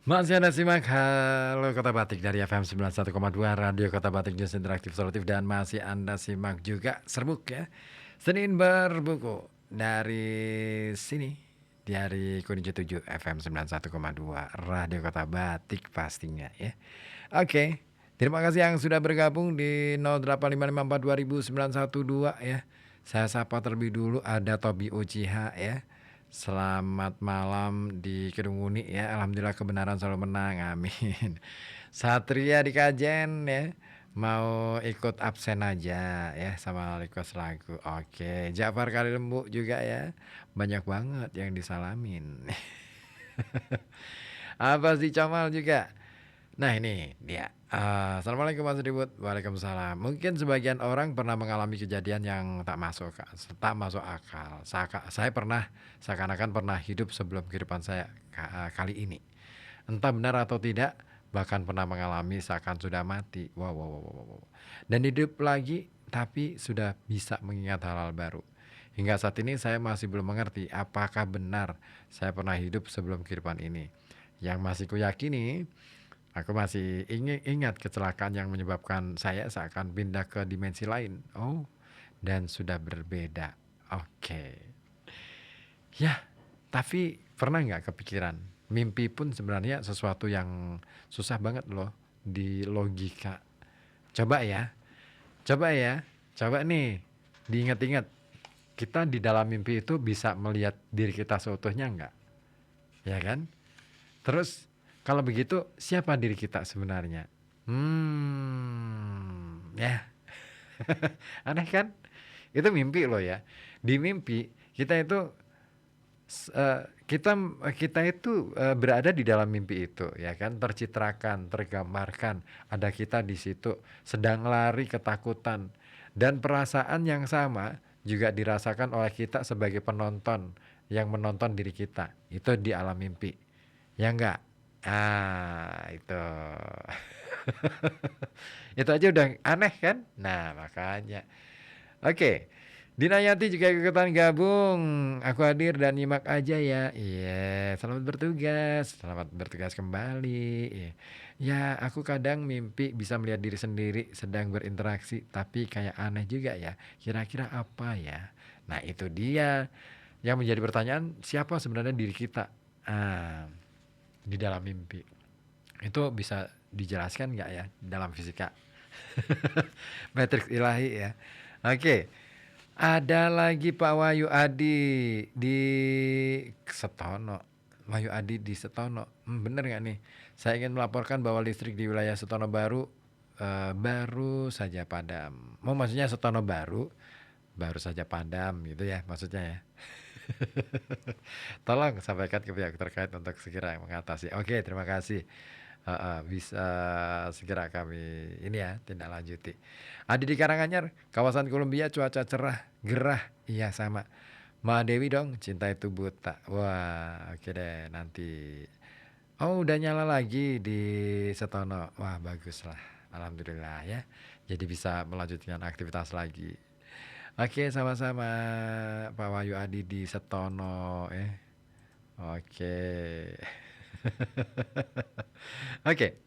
Masih Anda simak Halo Kota Batik dari FM 91,2 Radio Kota Batik News Interaktif Solutif. Dan masih Anda simak juga Serbuk ya, Senin Berbuku dari sini di hari Kunci 7 FM 91,2 Radio Kota Batik pastinya ya. Oke, terima kasih yang sudah bergabung di 0855420912 ya. Saya sapa terlebih dulu, ada Tobi Uchiha ya. Selamat malam di Kedung Uni ya. Alhamdulillah kebenaran selalu menang. Amin. Satria di Kajen ya. Mau ikut absen aja ya sama request lagu. Oke, Jafar Kali Lembu juga ya. Banyak banget yang disalamin. Apa sih Comal juga. Nah ini dia. Assalamualaikum Mas Ribut. Waalaikumsalam. Mungkin sebagian orang pernah mengalami kejadian yang tak masuk akal. Saya pernah seakan-akan pernah hidup sebelum kehidupan saya kali ini. Entah benar atau tidak, bahkan pernah mengalami seakan sudah mati. Wow, wow, wow, wow, wow. Dan hidup lagi tapi sudah bisa mengingat hal-hal baru. Hingga saat ini saya masih belum mengerti apakah benar saya pernah hidup sebelum kehidupan ini. Yang masih kuyakini, aku masih ingat kecelakaan yang menyebabkan saya seakan pindah ke dimensi lain. Oh, dan sudah berbeda. Oke. Ya, tapi pernah nggak kepikiran? Mimpi pun sebenarnya sesuatu yang susah banget loh di logika. Coba ya, coba ya, coba nih diingat-ingat. Kita di dalam mimpi itu bisa melihat diri kita seutuhnya nggak? Ya kan? Terus kalau begitu siapa diri kita sebenarnya? Ya. Aneh kan? Itu mimpi loh ya. Di mimpi kita itu kita kita itu berada di dalam mimpi itu ya kan, tercitrakan, tergambarkan ada kita di situ sedang lari ketakutan, dan perasaan yang sama juga dirasakan oleh kita sebagai penonton yang menonton diri kita itu di alam mimpi. Ya enggak? Itu. Itu aja udah aneh kan? Nah, makanya. Oke. Dinayati juga ikutan gabung. Aku hadir dan nyimak aja ya. Iya, selamat bertugas. Selamat bertugas kembali. Iya. Ya, aku kadang mimpi bisa melihat diri sendiri sedang berinteraksi, tapi kayak aneh juga ya. Kira-kira apa ya? Nah, itu dia yang menjadi pertanyaan, siapa sebenarnya diri kita? Di dalam mimpi. Itu bisa dijelaskan nggak ya dalam fisika? Matriks ilahi ya. Oke. Ada lagi Pak Wahyu Adi di Setono. Wahyu Adi di Setono. Bener nggak nih? Saya ingin melaporkan bahwa listrik di wilayah Setono baru baru saja padam. Maksudnya Setono baru saja padam gitu ya maksudnya ya. Tolong sampaikan ke pihak terkait untuk segera mengatasi. Oke, terima kasih. Bisa segera kami ini ya tindak lanjuti. Adi di Karanganyar, kawasan Kolombia cuaca cerah, gerah. Iya sama. Ma Dewi dong, cinta itu buta. Wah, oke deh nanti. Oh, udah nyala lagi di Setono. Wah, bagus lah. Alhamdulillah ya. Jadi bisa melanjutkan aktivitas lagi. Oke, sama-sama Pak Wahyu Adi di Setono. Oke. Oke.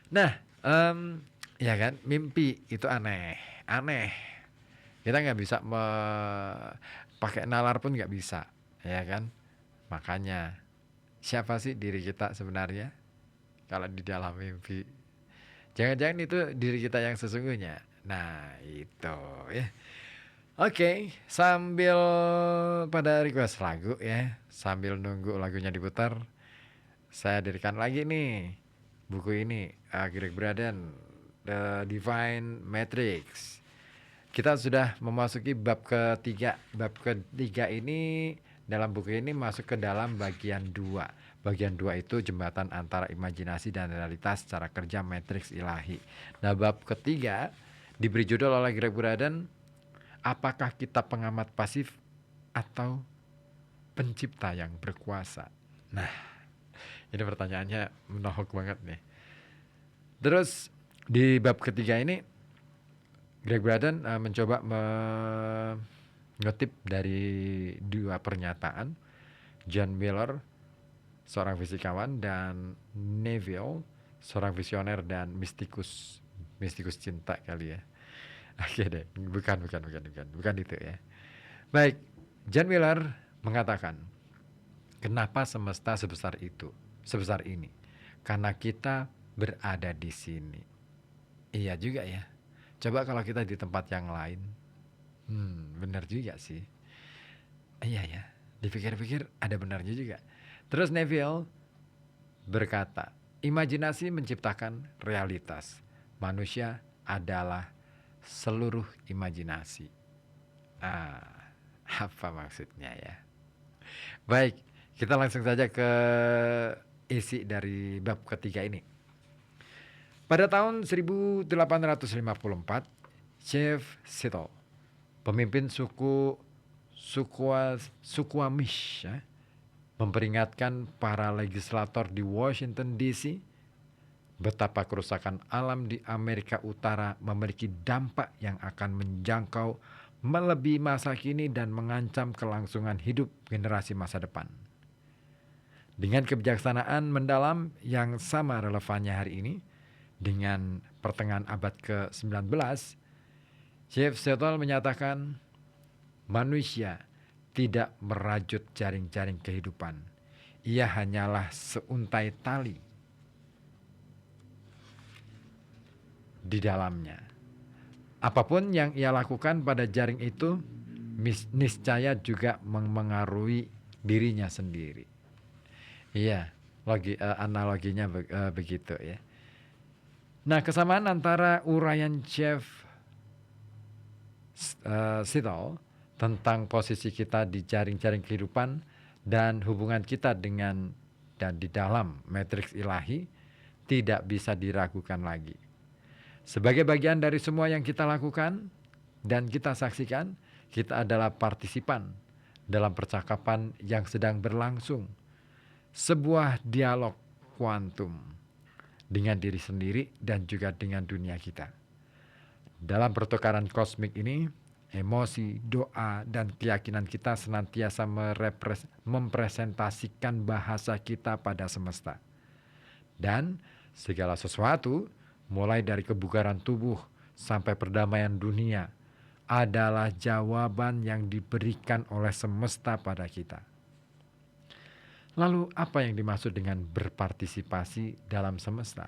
Nah, ya kan, mimpi itu aneh, aneh. Kita nggak bisa pakai nalar pun nggak bisa, ya kan? Makanya, siapa sih diri kita sebenarnya kalau di dalam mimpi? Jangan-jangan itu diri kita yang sesungguhnya. Nah, itu ya. Oke, sambil pada request lagu ya, sambil nunggu lagunya diputar, saya hadirkan lagi nih buku ini, Greg Braden, The Divine Matrix. Kita sudah memasuki bab ketiga. Bab ketiga ini dalam buku ini masuk ke dalam bagian 2. Bagian 2 itu jembatan antara imajinasi dan realitas cara kerja matriks ilahi. Nah, bab ketiga diberi judul oleh Greg Braden, apakah kita pengamat pasif atau pencipta yang berkuasa? Nah, ini pertanyaannya menohok banget nih. Terus di bab ketiga ini Greg Braden mencoba mengutip dari dua pernyataan John Miller seorang fisikawan, dan Neville, seorang visioner dan mistikus cinta kali ya. Oke deh, bukan itu ya. Baik, John Wheeler mengatakan, kenapa semesta sebesar ini? Karena kita berada di sini. Iya juga ya. Coba kalau kita di tempat yang lain, benar juga sih. Iya ya, dipikir-pikir ada benarnya juga. Terus Neville berkata, imajinasi menciptakan realitas. Manusia adalah seluruh imajinasi. Apa maksudnya ya? Baik, kita langsung saja ke isi dari bab ketiga ini. Pada tahun 1854, Chief Seattle, pemimpin suku Suquamish, memperingatkan para legislator di Washington DC betapa kerusakan alam di Amerika Utara memiliki dampak yang akan menjangkau melebihi masa kini dan mengancam kelangsungan hidup generasi masa depan. Dengan kebijaksanaan mendalam yang sama relevannya hari ini dengan pertengahan abad ke-19, Chief Seattle menyatakan manusia tidak merajut jaring-jaring kehidupan. Ia hanyalah seuntai tali di dalamnya. Apapun yang ia lakukan pada jaring itu, niscaya juga memengaruhi dirinya sendiri. Iya, analoginya begitu ya. Nah, kesamaan antara uraian Chief Seattle tentang posisi kita di jaring-jaring kehidupan dan hubungan kita dengan dan di dalam matriks ilahi tidak bisa diragukan lagi. Sebagai bagian dari semua yang kita lakukan dan kita saksikan, kita adalah partisipan dalam percakapan yang sedang berlangsung. Sebuah dialog kuantum dengan diri sendiri dan juga dengan dunia kita. Dalam pertukaran kosmik ini, emosi, doa, dan keyakinan kita senantiasa mempresentasikan bahasa kita pada semesta. Dan segala sesuatu, mulai dari kebugaran tubuh sampai perdamaian dunia, adalah jawaban yang diberikan oleh semesta pada kita. Lalu apa yang dimaksud dengan berpartisipasi dalam semesta?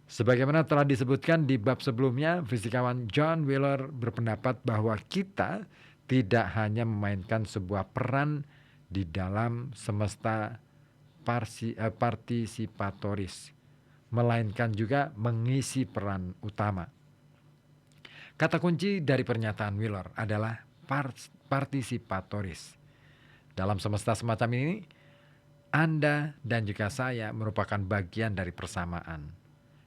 Sebagaimana telah disebutkan di bab sebelumnya, fisikawan John Wheeler berpendapat bahwa kita tidak hanya memainkan sebuah peran di dalam semesta partisipatoris, melainkan juga mengisi peran utama. Kata kunci dari pernyataan Wheeler adalah partisipatoris. Dalam semesta semacam ini, Anda dan juga saya merupakan bagian dari persamaan.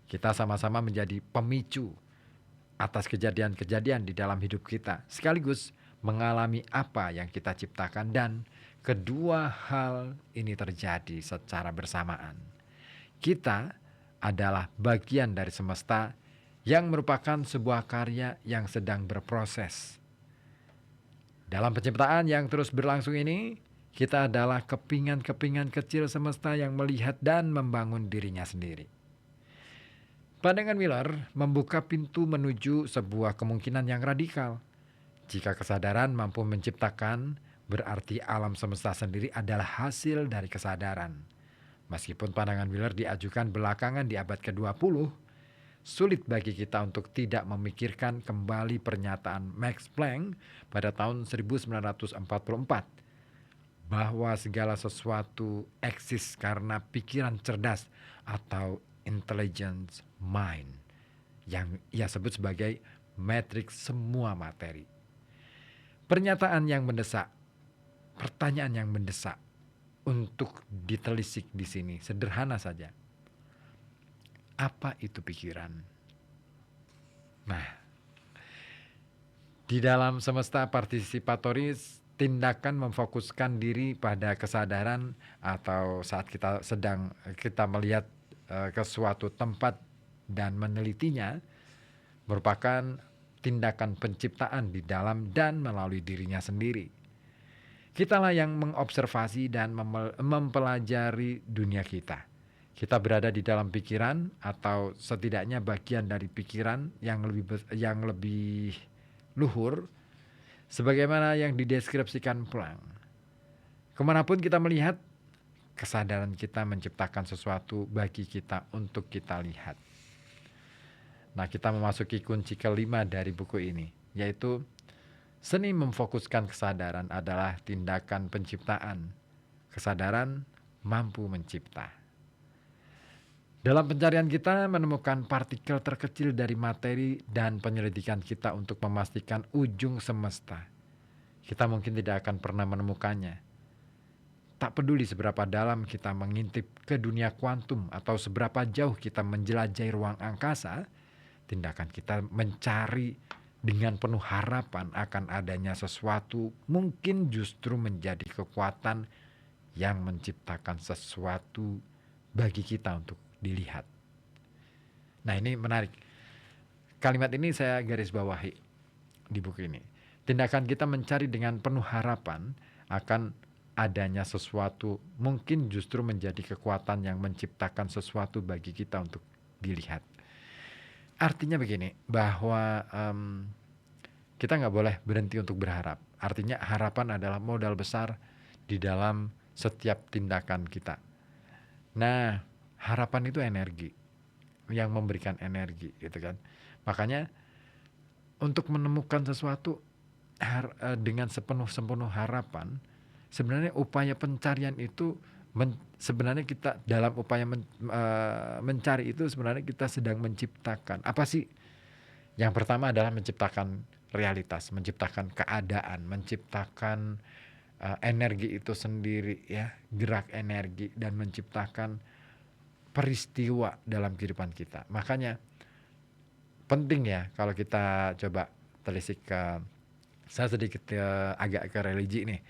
Kita sama-sama menjadi pemicu atas kejadian-kejadian di dalam hidup kita, sekaligus mengalami apa yang kita ciptakan, dan kedua hal ini terjadi secara bersamaan. Kita adalah bagian dari semesta yang merupakan sebuah karya yang sedang berproses. Dalam penciptaan yang terus berlangsung ini, kita adalah kepingan-kepingan kecil semesta yang melihat dan membangun dirinya sendiri. Pandangan Wheeler membuka pintu menuju sebuah kemungkinan yang radikal. Jika kesadaran mampu menciptakan, berarti alam semesta sendiri adalah hasil dari kesadaran. Meskipun pandangan Wheeler diajukan belakangan di abad ke-20, sulit bagi kita untuk tidak memikirkan kembali pernyataan Max Planck pada tahun 1944 bahwa segala sesuatu eksis karena pikiran cerdas atau intelligence mind yang ia sebut sebagai matriks semua materi. Pertanyaan yang mendesak untuk ditelisik di sini sederhana saja. Apa itu pikiran? Nah, di dalam semesta partisipatoris, tindakan memfokuskan diri pada kesadaran atau saat kita melihat ke suatu tempat dan menelitinya merupakan tindakan penciptaan di dalam dan melalui dirinya sendiri. Kitalah yang mengobservasi dan mempelajari dunia kita. Kita berada di dalam pikiran atau setidaknya bagian dari pikiran yang lebih luhur, sebagaimana yang dideskripsikan Planck. Kemanapun kita melihat, kesadaran kita menciptakan sesuatu bagi kita untuk kita lihat. Nah, kita memasuki kunci kelima dari buku ini, yaitu seni memfokuskan kesadaran adalah tindakan penciptaan. Kesadaran mampu mencipta. Dalam pencarian kita menemukan partikel terkecil dari materi dan penyelidikan kita untuk memastikan ujung semesta. Kita mungkin tidak akan pernah menemukannya. Tak peduli seberapa dalam kita mengintip ke dunia kuantum atau seberapa jauh kita menjelajahi ruang angkasa, tindakan kita mencari dengan penuh harapan akan adanya sesuatu mungkin justru menjadi kekuatan yang menciptakan sesuatu bagi kita untuk dilihat. Nah, ini menarik. Kalimat ini saya garis bawahi di buku ini. Tindakan kita mencari dengan penuh harapan akan adanya sesuatu mungkin justru menjadi kekuatan yang menciptakan sesuatu bagi kita untuk dilihat. Artinya begini, bahwa kita nggak boleh berhenti untuk berharap. Artinya harapan adalah modal besar di dalam setiap tindakan kita. Nah, harapan itu energi, yang memberikan energi gitu kan. Makanya untuk menemukan sesuatu dengan sepenuh harapan, sebenarnya upaya pencarian itu sebenarnya kita dalam upaya mencari itu sebenarnya kita sedang menciptakan. Apa sih? Yang pertama adalah menciptakan realitas, menciptakan keadaan, menciptakan energi itu sendiri ya, gerak energi dan menciptakan peristiwa dalam kehidupan kita. Makanya penting ya kalau kita coba telisik saya sedikit agak ke religi nih.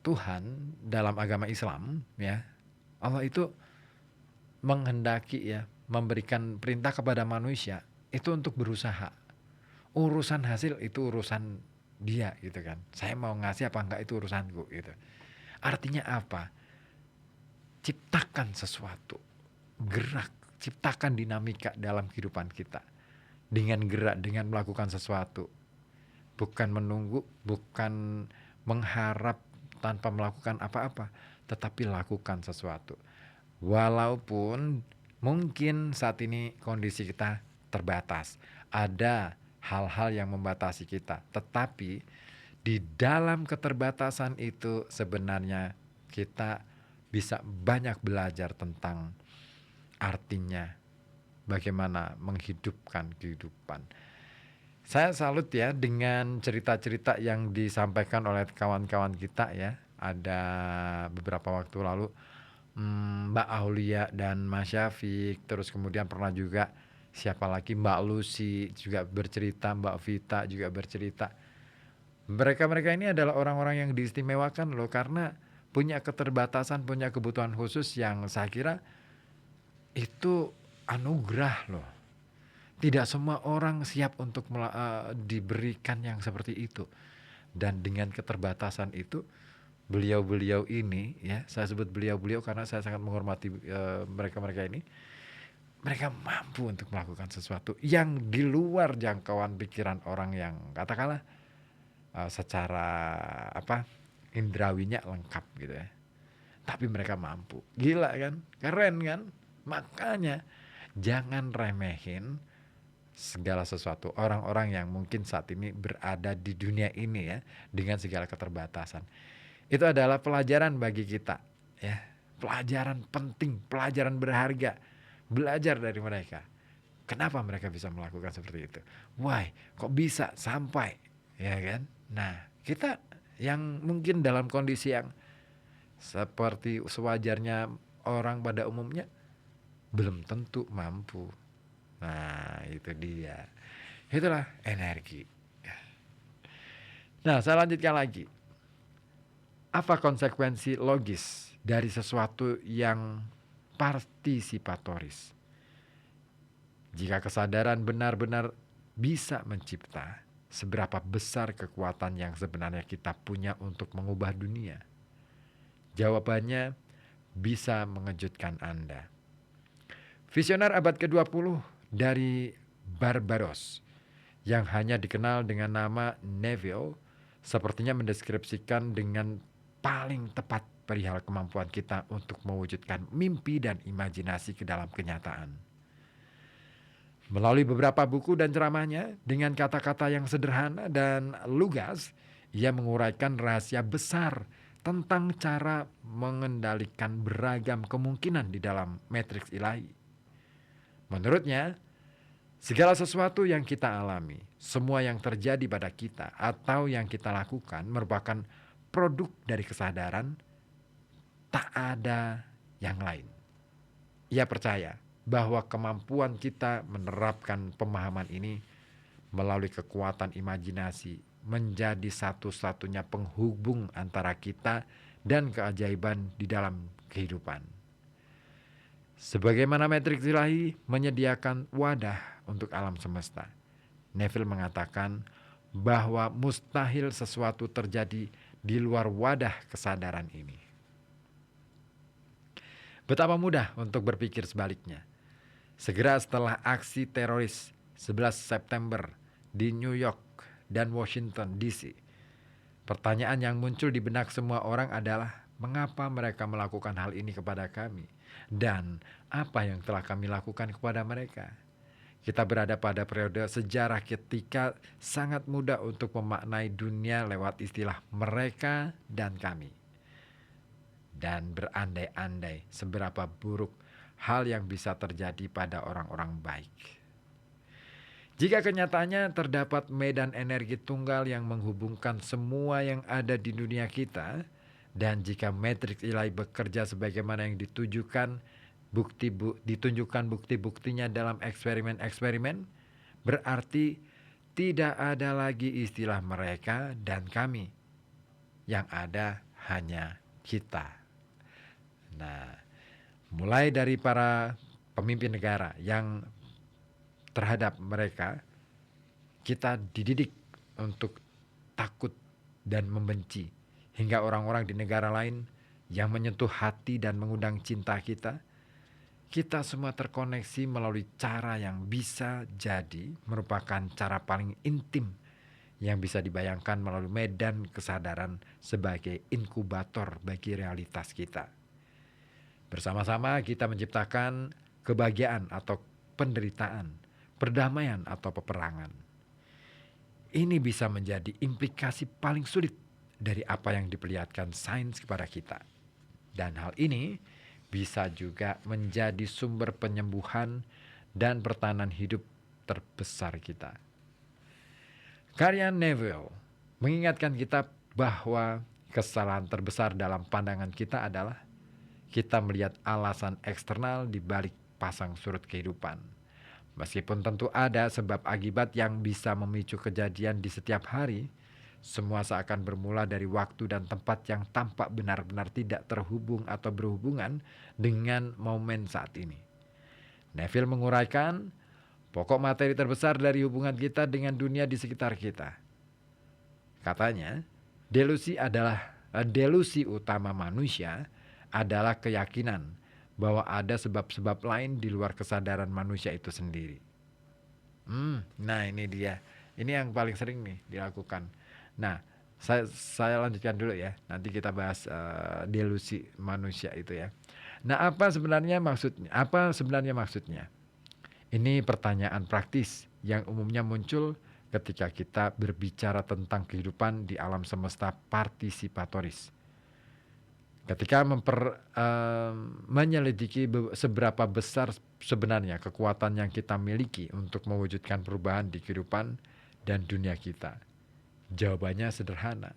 Tuhan dalam agama Islam ya, Allah itu menghendaki ya, memberikan perintah kepada manusia itu untuk berusaha. Urusan hasil itu urusan dia gitu kan. Saya mau ngasih apa enggak itu urusanku gitu. Artinya apa? Ciptakan sesuatu, gerak, ciptakan dinamika dalam kehidupan kita. Dengan gerak, dengan melakukan sesuatu. Bukan menunggu, bukan mengharap tanpa melakukan apa-apa, tetapi lakukan sesuatu. Walaupun mungkin saat ini kondisi kita terbatas, ada hal-hal yang membatasi kita, tetapi di dalam keterbatasan itu sebenarnya kita bisa banyak belajar tentang artinya bagaimana menghidupkan kehidupan. Saya salut ya dengan cerita-cerita yang disampaikan oleh kawan-kawan kita ya. Ada beberapa waktu lalu Mbak Aulia dan Mas Syafiq, terus kemudian pernah juga siapa lagi, Mbak Lucy juga bercerita, Mbak Vita juga bercerita. Mereka ini adalah orang-orang yang diistimewakan loh, karena punya keterbatasan, punya kebutuhan khusus yang saya kira itu anugerah loh. Tidak semua orang siap untuk diberikan yang seperti itu. Dan dengan keterbatasan itu, beliau-beliau ini ya, saya sebut beliau-beliau karena saya sangat menghormati mereka-mereka ini. Mereka mampu untuk melakukan sesuatu yang di luar jangkauan pikiran orang yang katakanlah secara indrawinya lengkap gitu ya. Tapi mereka mampu. Gila kan? Keren kan? Makanya jangan remehin segala sesuatu. Orang-orang yang mungkin saat ini berada di dunia ini ya, dengan segala keterbatasan. Itu adalah pelajaran bagi kita ya. Pelajaran penting, pelajaran berharga. Belajar dari mereka. Kenapa mereka bisa melakukan seperti itu? Why? Kok bisa sampai? Ya kan? Nah, kita yang mungkin dalam kondisi yang seperti sewajarnya orang pada umumnya belum tentu mampu. Nah, itu dia. Itulah energi. Nah, saya lanjutkan lagi. Apa konsekuensi logis dari sesuatu yang partisipatoris? Jika kesadaran benar-benar bisa mencipta, seberapa besar kekuatan yang sebenarnya kita punya untuk mengubah dunia? Jawabannya bisa mengejutkan Anda. Visioner abad ke-20 dari Barbados yang hanya dikenal dengan nama Neville sepertinya mendeskripsikan dengan paling tepat perihal kemampuan kita untuk mewujudkan mimpi dan imajinasi ke dalam kenyataan. Melalui beberapa buku dan ceramahnya, dengan kata-kata yang sederhana dan lugas, ia menguraikan rahasia besar tentang cara mengendalikan beragam kemungkinan di dalam matriks ilahi. Menurutnya, segala sesuatu yang kita alami, semua yang terjadi pada kita atau yang kita lakukan merupakan produk dari kesadaran, tak ada yang lain. Ia percaya bahwa kemampuan kita menerapkan pemahaman ini melalui kekuatan imajinasi menjadi satu-satunya penghubung antara kita dan keajaiban di dalam kehidupan. Sebagaimana matriks ilahi menyediakan wadah untuk alam semesta, Neville mengatakan bahwa mustahil sesuatu terjadi di luar wadah kesadaran ini. Betapa mudah untuk berpikir sebaliknya. Segera setelah aksi teroris 11 September di New York dan Washington DC, pertanyaan yang muncul di benak semua orang adalah mengapa mereka melakukan hal ini kepada kami dan apa yang telah kami lakukan kepada mereka. Kita berada pada periode sejarah ketika sangat mudah untuk memaknai dunia lewat istilah mereka dan kami. Dan berandai-andai seberapa buruk hal yang bisa terjadi pada orang-orang baik. Jika kenyataannya terdapat medan energi tunggal yang menghubungkan semua yang ada di dunia kita, dan jika matriks ilahi bekerja sebagaimana yang ditunjukkan bukti-buktinya dalam eksperimen-eksperimen, berarti tidak ada lagi istilah mereka dan kami. Yang ada hanya kita. Nah, mulai dari para pemimpin negara yang terhadap mereka, kita dididik untuk takut dan membenci. Hingga orang-orang di negara lain yang menyentuh hati dan mengundang cinta kita, kita semua terkoneksi melalui cara yang bisa jadi merupakan cara paling intim yang bisa dibayangkan melalui medan kesadaran sebagai inkubator bagi realitas kita. Bersama-sama kita menciptakan kebahagiaan atau penderitaan, perdamaian atau peperangan. Ini bisa menjadi implikasi paling sulit dari apa yang diperlihatkan sains kepada kita. Dan hal ini bisa juga menjadi sumber penyembuhan dan pertahanan hidup terbesar kita. Karya Neville mengingatkan kita bahwa kesalahan terbesar dalam pandangan kita adalah kita melihat alasan eksternal di balik pasang surut kehidupan. Meskipun tentu ada sebab akibat yang bisa memicu kejadian di setiap hari, semua seakan bermula dari waktu dan tempat yang tampak benar-benar tidak terhubung atau berhubungan dengan momen saat ini. Neville menguraikan pokok materi terbesar dari hubungan kita dengan dunia di sekitar kita. Katanya, delusi utama manusia adalah keyakinan bahwa ada sebab-sebab lain di luar kesadaran manusia itu sendiri. Nah ini dia. Ini yang paling sering nih dilakukan. Nah, saya lanjutkan dulu ya. Nanti kita bahas delusi manusia itu ya. Nah, apa sebenarnya maksudnya? Ini pertanyaan praktis yang umumnya muncul ketika kita berbicara tentang kehidupan di alam semesta partisipatoris. Ketika menyelidiki seberapa besar sebenarnya kekuatan yang kita miliki untuk mewujudkan perubahan di kehidupan dan dunia kita. Jawabannya sederhana.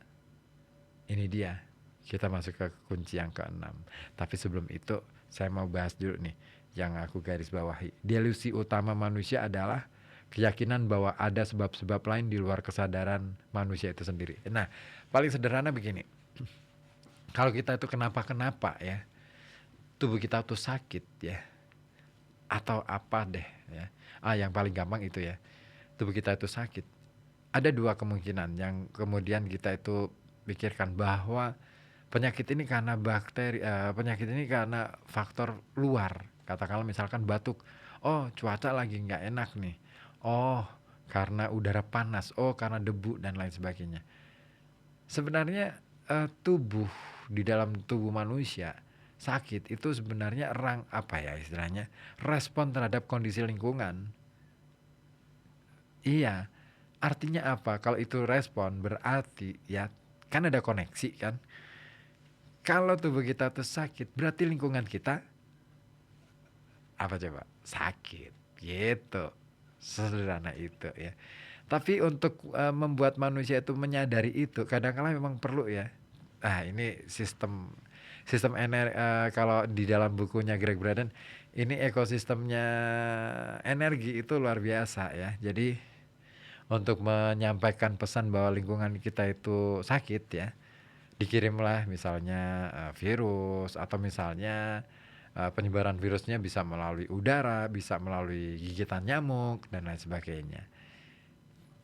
Ini dia, kita masuk ke kunci yang ke-6. Tapi sebelum itu, saya mau bahas dulu nih yang aku garis bawahi. Delusi utama manusia adalah keyakinan bahwa ada sebab-sebab lain di luar kesadaran manusia itu sendiri. Nah, paling sederhana begini. Kalau kita itu kenapa-kenapa ya, tubuh kita tuh sakit ya, atau apa deh ya. Yang paling gampang itu ya, tubuh kita itu sakit. ada 2 kemungkinan yang kemudian kita itu pikirkan bahwa penyakit ini karena bakteri, penyakit ini karena faktor luar. Katakanlah misalkan batuk, oh cuaca lagi nggak enak nih, oh karena udara panas, oh karena debu dan lain sebagainya. Sebenarnya tubuh di dalam tubuh manusia sakit itu sebenarnya apa ya istilahnya, respon terhadap kondisi lingkungan. Iya, artinya apa? Kalau itu respon berarti ya kan ada koneksi kan. Kalau tubuh kita tuh sakit, berarti lingkungan kita apa coba? Sakit, gitu. Sesederhana itu ya. Tapi untuk membuat manusia itu menyadari itu, kadang-kala memang perlu ya. Ini sistem sistem kalau di dalam bukunya Greg Braden, ini ekosistemnya energi itu luar biasa ya. Jadi untuk menyampaikan pesan bahwa lingkungan kita itu sakit ya, dikirimlah misalnya virus atau misalnya penyebaran virusnya bisa melalui udara, bisa melalui gigitan nyamuk dan lain sebagainya.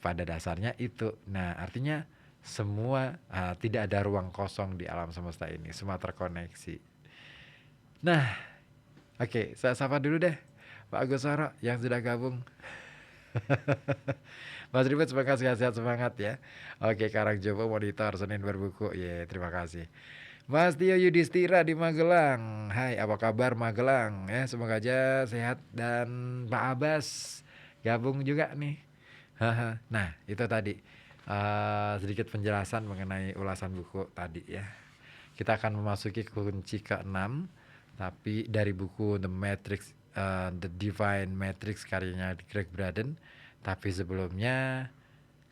Pada dasarnya itu. Nah, artinya semua tidak ada ruang kosong di alam semesta ini, semua terkoneksi. Nah, oke, saya sapa dulu deh Pak Agus Soro yang sudah gabung. Mas Ribet semangat, sehat-sehat semangat ya. Oke, Karangjowo Monitor Senin berbuku. Terima kasih. Mas Tio Yudhistira di Magelang. Hai, apa kabar Magelang? Ya, semoga aja sehat dan Pak Abbas gabung juga nih. Nah, itu tadi sedikit penjelasan mengenai ulasan buku tadi ya. Kita akan memasuki kunci ke-6, tapi dari buku The Matrix, The Divine Matrix karyanya Greg Braden. Tapi sebelumnya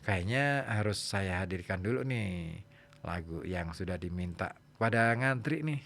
kayaknya harus saya hadirkan dulu nih lagu yang sudah diminta pada ngantri nih.